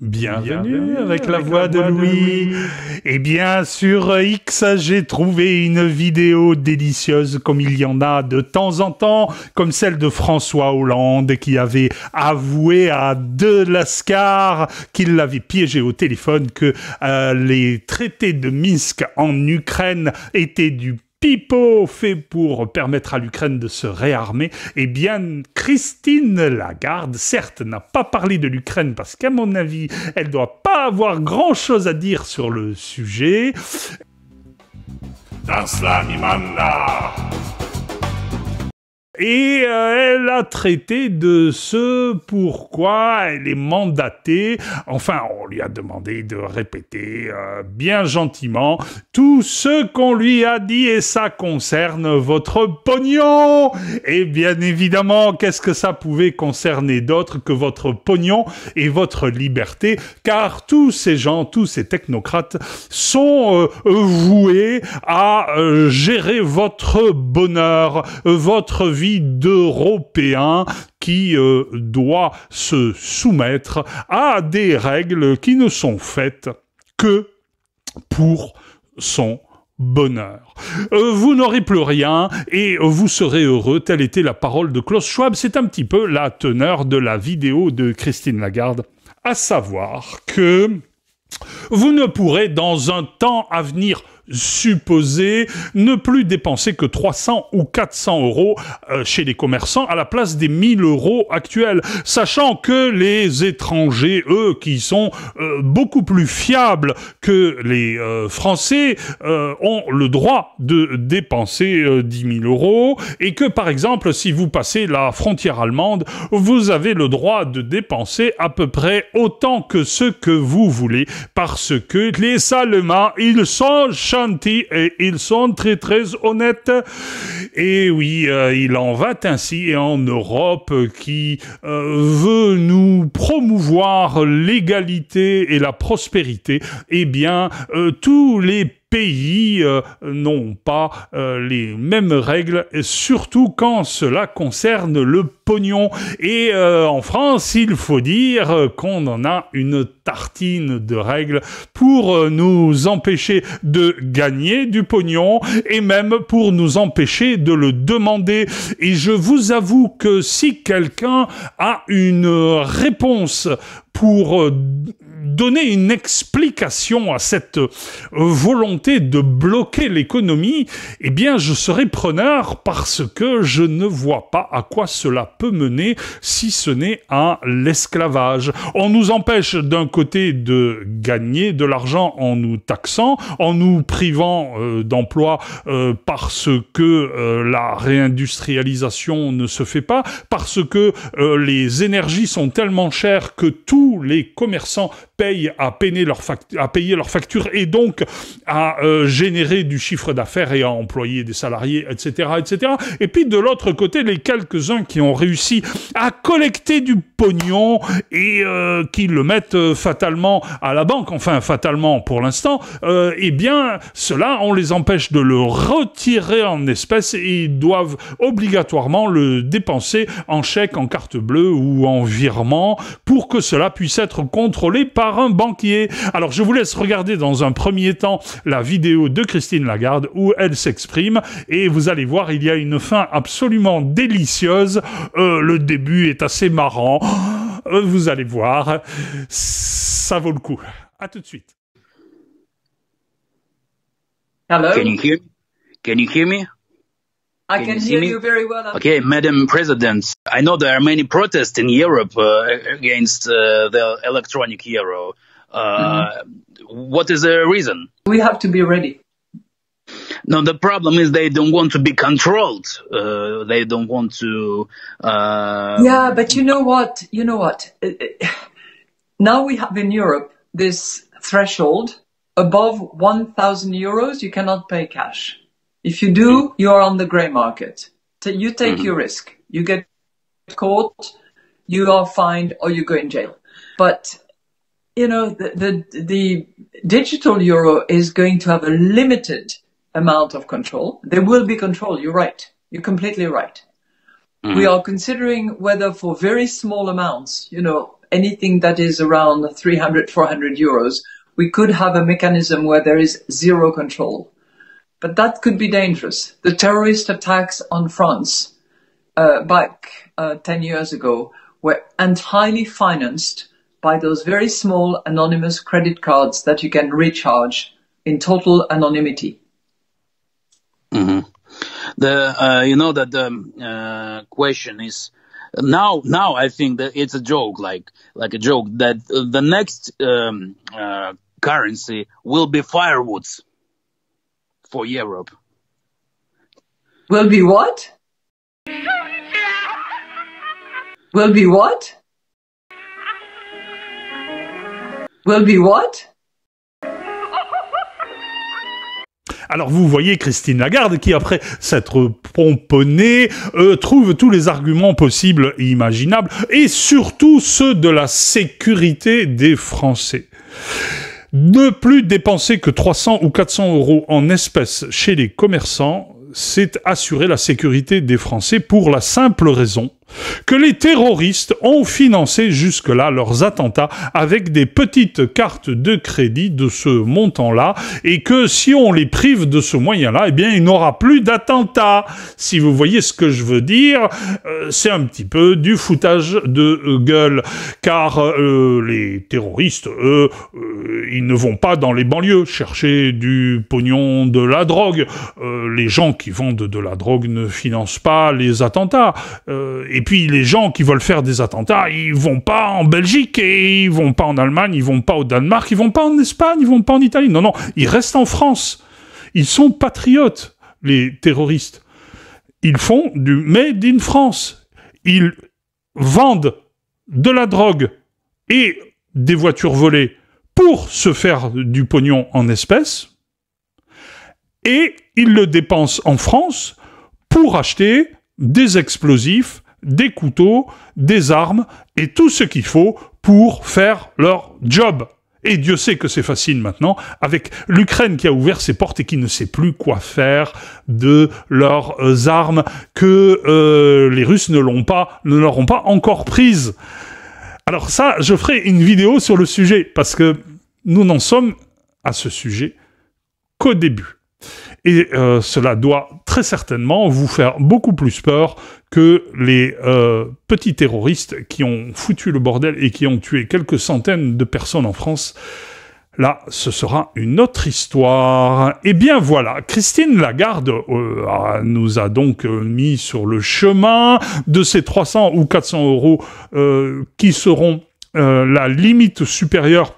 Bienvenue avec la voix de Louis. Eh bien, sur X, j'ai trouvé une vidéo délicieuse comme il y en a de temps en temps, comme celle de François Hollande qui avait avoué à De Lascar qu'il l'avait piégé au téléphone, que les traités de Minsk en Ukraine étaient du pipeau fait pour permettre à l'Ukraine de se réarmer. Eh bien, Christine Lagarde, certes, n'a pas parlé de l'Ukraine parce qu'à mon avis, elle doit pas avoir grand-chose à dire sur le sujet. Dans la Mimanda. Et elle a traité de ce pourquoi elle est mandatée. Enfin, on lui a demandé de répéter bien gentiment tout ce qu'on lui a dit, et ça concerne votre pognon. Et bien évidemment, qu'est-ce que ça pouvait concerner d'autre que votre pognon et votre liberté, car tous ces gens, tous ces technocrates sont voués à gérer votre bonheur, votre vie d'Européens qui doit se soumettre à des règles qui ne sont faites que pour son bonheur. Vous n'aurez plus rien et vous serez heureux. Telle était la parole de Klaus Schwab. C'est un petit peu la teneur de la vidéo de Christine Lagarde, à savoir que vous ne pourrez dans un temps à venir supposé ne plus dépenser que 300 ou 400 euros chez les commerçants à la place des 1000 euros actuels, sachant que les étrangers, eux, qui sont beaucoup plus fiables que les Français, ont le droit de dépenser 10 000 euros, et que, par exemple, si vous passez la frontière allemande, vous avez le droit de dépenser à peu près autant que ce que vous voulez, parce que les Allemands, ils sont et ils sont très très honnêtes. Et oui, il en va ainsi. Et en Europe qui veut nous promouvoir l'égalité et la prospérité, eh bien, tous les pays n'ont pas les mêmes règles, et surtout quand cela concerne le pognon. Et en France, il faut dire qu'on en a une tartine de règles pour nous empêcher de gagner du pognon et même pour nous empêcher de le demander. Et je vous avoue que si quelqu'un a une réponse pour donner une explication à cette volonté de bloquer l'économie, eh bien, je serai preneur, parce que je ne vois pas à quoi cela peut mener, si ce n'est à l'esclavage. On nous empêche d'un côté de gagner de l'argent en nous taxant, en nous privant d'emploi parce que la réindustrialisation ne se fait pas, parce que les énergies sont tellement chères que tous les commerçants payent à payer leurs factures, et donc à générer du chiffre d'affaires et à employer des salariés, etc., etc. Et puis de l'autre côté, les quelques-uns qui ont réussi à collecter du pognon et qui le mettent fatalement à la banque, enfin fatalement pour l'instant, eh bien cela, on les empêche de le retirer en espèces et ils doivent obligatoirement le dépenser en chèque, en carte bleue ou en virement pour que cela puisse être contrôlé par un banquier. Alors je vous laisse regarder dans un premier temps la vidéo de Christine Lagarde où elle s'exprime, et vous allez voir, il y a une fin absolument délicieuse. Le début est assez marrant. Vous allez voir, ça vaut le coup. À tout de suite. Hello? Can you hear me? Can you hear me? I can hear you very well. Okay, Madam President, I know there are many protests in Europe against the electronic euro. What is the reason? We have to be ready. No, the problem is they don't want to be controlled. They don't want to... Yeah, but you know what? Now we have in Europe this threshold. Above 1,000 euros, you cannot pay cash. If you do, you are on the grey market. So you take your risk. You get caught, you are fined, or you go in jail. But, the digital euro is going to have a limited amount of control. There will be control, you're right. You're completely right. We are considering whether for very small amounts, anything that is around 300, 400 euros, we could have a mechanism where there is zero control. But that could be dangerous. The terrorist attacks on France back 10 years ago were entirely financed by those very small anonymous credit cards that you can recharge in total anonymity. Mm-hmm. The question is now I think that it's a joke, like a joke, that the next currency will be firewoods for Europe. Will be what? Will be what? Will be what? Alors vous voyez Christine Lagarde qui, après s'être pomponnée, trouve tous les arguments possibles et imaginables, et surtout ceux de la sécurité des Français. Ne plus dépenser que 300 ou 400 euros en espèces chez les commerçants, c'est assurer la sécurité des Français pour la simple raison que les terroristes ont financé jusque-là leurs attentats avec des petites cartes de crédit de ce montant-là, et que si on les prive de ce moyen-là, eh bien, il n'y aura plus d'attentats. Si vous voyez ce que je veux dire, c'est un petit peu du foutage de gueule, car les terroristes, eux, ils ne vont pas dans les banlieues chercher du pognon, de la drogue. Les gens qui vendent de la drogue ne financent pas les attentats. Et puis les gens qui veulent faire des attentats, ils vont pas en Belgique, et ils vont pas en Allemagne, ils vont pas au Danemark, ils vont pas en Espagne, ils vont pas en Italie. Non, ils restent en France. Ils sont patriotes, les terroristes. Ils font du Made in France. Ils vendent de la drogue et des voitures volées pour se faire du pognon en espèces, et ils le dépensent en France pour acheter des explosifs, des couteaux, des armes et tout ce qu'il faut pour faire leur job. Et Dieu sait que c'est facile maintenant, avec l'Ukraine qui a ouvert ses portes et qui ne sait plus quoi faire de leurs armes que les Russes ne leur ont pas encore prises. Alors ça, je ferai une vidéo sur le sujet, parce que nous n'en sommes à ce sujet qu'au début. Et cela doit très certainement vous faire beaucoup plus peur que les petits terroristes qui ont foutu le bordel et qui ont tué quelques centaines de personnes en France. Là, ce sera une autre histoire. Eh bien voilà, Christine Lagarde nous a donc mis sur le chemin de ces 300 ou 400 euros qui seront la limite supérieure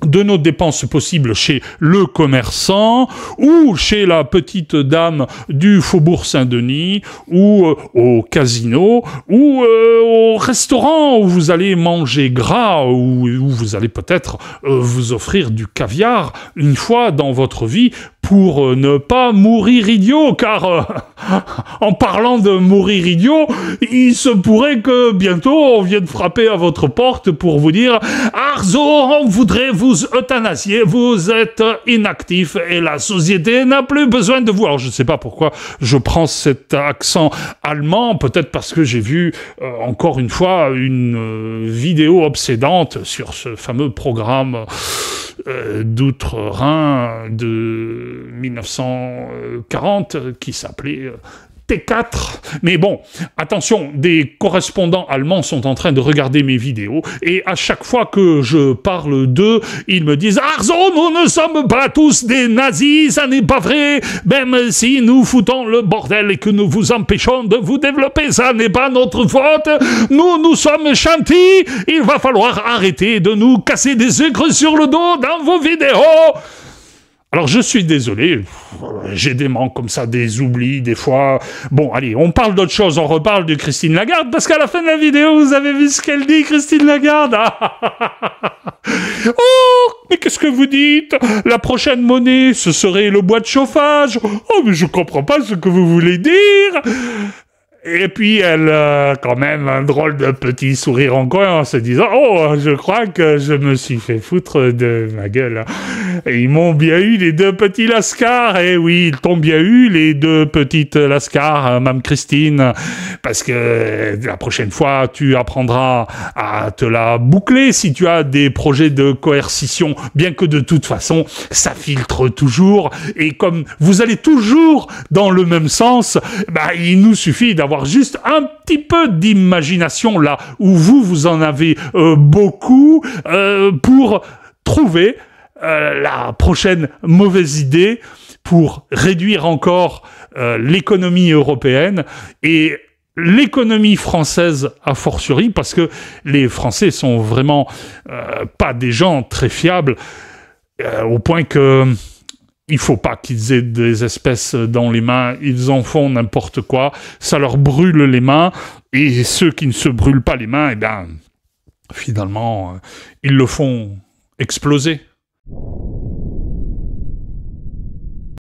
de nos dépenses possibles chez le commerçant, ou chez la petite dame du Faubourg Saint-Denis, ou au casino, ou au restaurant où vous allez manger gras, où vous allez peut-être vous offrir du caviar une fois dans votre vie pour ne pas mourir idiot, car en parlant de mourir idiot, il se pourrait que bientôt on vienne frapper à votre porte pour vous dire « Arzo, on voudrait vous euthanasier, vous êtes inactif et la société n'a plus besoin de vous. » Alors je ne sais pas pourquoi je prends cet accent allemand, peut-être parce que j'ai vu encore une fois une vidéo obsédante sur ce fameux programme d'outre-Rhin de 1940 qui s'appelait T4. Mais bon, attention, des correspondants allemands sont en train de regarder mes vidéos, et à chaque fois que je parle d'eux, ils me disent « Arzo, nous ne sommes pas tous des nazis, ça n'est pas vrai, même si nous foutons le bordel et que nous vous empêchons de vous développer, ça n'est pas notre faute, nous sommes gentils, il va falloir arrêter de nous casser des sucres sur le dos dans vos vidéos !» Alors je suis désolé, j'ai des manques comme ça, des oublis, des fois... Bon, allez, on parle d'autre chose, on reparle de Christine Lagarde, parce qu'à la fin de la vidéo, vous avez vu ce qu'elle dit, Christine Lagarde. Oh, mais qu'est-ce que vous dites? La prochaine monnaie, ce serait le bois de chauffage. Oh, mais je comprends pas ce que vous voulez dire. Et puis elle, quand même, un drôle de petit sourire en coin en se disant « Oh, je crois que je me suis fait foutre de ma gueule. Et ils m'ont bien eu, les deux petits lascars. Et oui, ils t'ont bien eu, les deux petites lascars, Mme Christine. Parce que la prochaine fois, tu apprendras à te la boucler si tu as des projets de coercition. Bien que de toute façon, ça filtre toujours. Et comme vous allez toujours dans le même sens, bah, il nous suffit d'avoir juste un petit peu d'imagination là où vous en avez beaucoup pour trouver la prochaine mauvaise idée pour réduire encore l'économie européenne et l'économie française a fortiori, parce que les Français sont vraiment pas des gens très fiables, au point que il faut pas qu'ils aient des espèces dans les mains, ils en font n'importe quoi, ça leur brûle les mains, et ceux qui ne se brûlent pas les mains, eh bien, finalement, ils le font exploser.